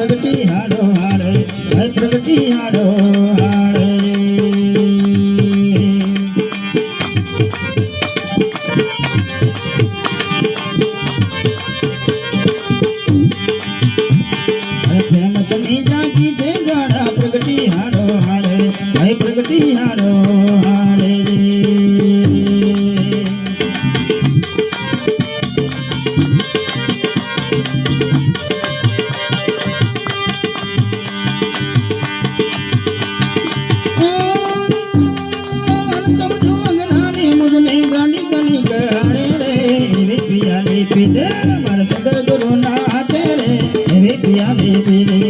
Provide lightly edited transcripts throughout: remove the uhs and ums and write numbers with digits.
प्रगति हारो हारे भाई प्रगति हारो हारे प्रगति हारो हारे भाई प्रगति हारो हारे मुझने गानी गानी गाने रे पिया रे पीते मर सदगुरु ना तेरे रे पिया रे पीते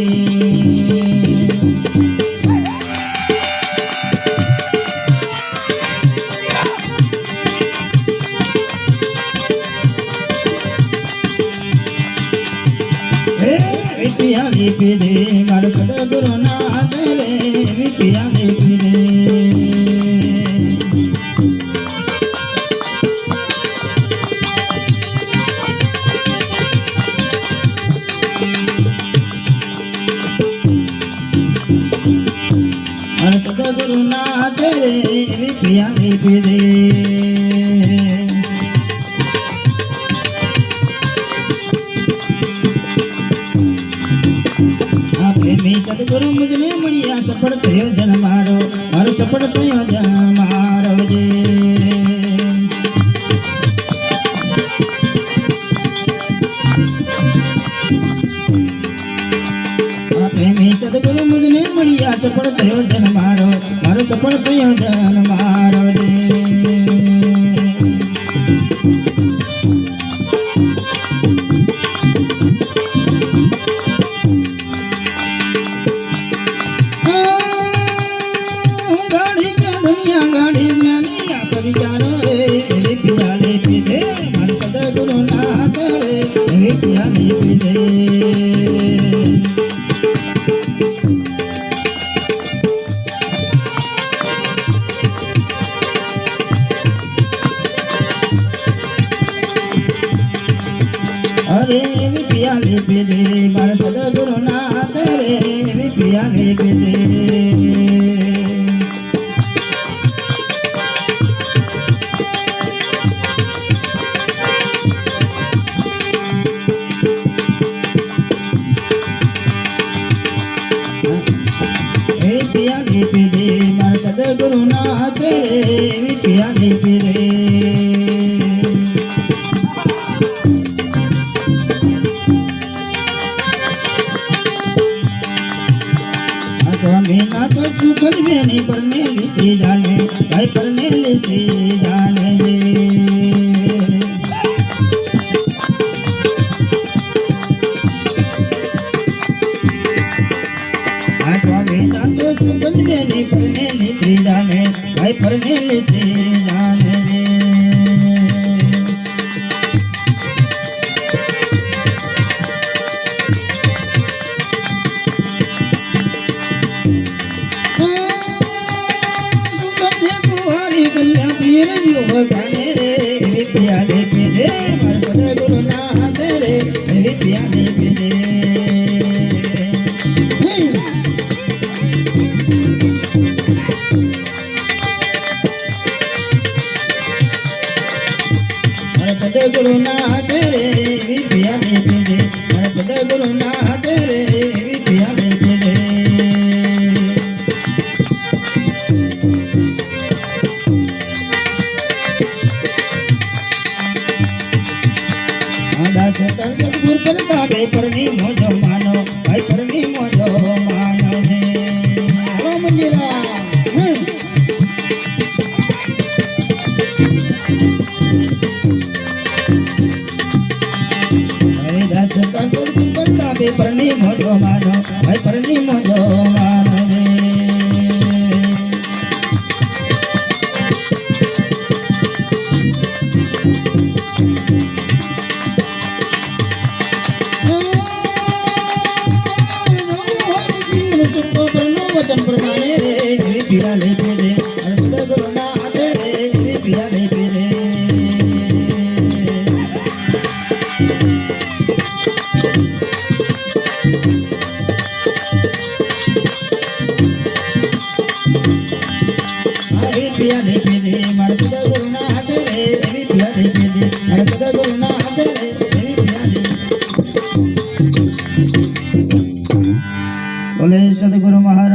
पिया रे पीते मर सदगुरु ना तेरे रे पिया रे पीते सदगुरु ना तेरे पिया रे पीरे प्रेमी सदगुरु मुझने मणिया सफल थयो जन मारो मारो सफल थयो जन मारो जे प्रेमी सदगुरु मुझने मणिया सफल थयो जन मारो मारो सफल थयो जन मारो जे गाड़ी के दुनिया गाड़ी ज्ञानिया पर जानो रे पिया रे पीते मन सदगुरु ना तेरे रे पिया रे पीते अरे पिया रे पीते मन सदगुरु ना तेरे रे पिया रे पीते पिया रे पीरे मर सदगुरु ना तेरे पिया रे पीरे ना तो सुख नहीं पढ़ने लिखी जाने भाई पढ़ने लिखी जाने नहीं पढ़ने लिखी जाने भाई पढ़ने लिखी जाने गाने रे पिया रे पीरे मर सदगुरु ना तेरे रे पिया रे पीरे सदगुरु ना तेरे रे पिया रे पीरे सदगुरु ना तेरे रे पिया रे पीरे सदगुरु करता परनी मोजो मानो भाई परनी मोजो मानो है मंदिरा परनी मोजो मानो भाई परनी मोजो मानो वचन प्रमाणे रे पिया ले पीरे सदगुरु ना तेरे पिया ले पीरे પિયાલે પીધે મારા સદગુરુના હાથે રે એવી પિયાલે પીધે મારા સદગુરુના હાથે રે એવી પિયાલે બોલે સદગુરુ મહારાજ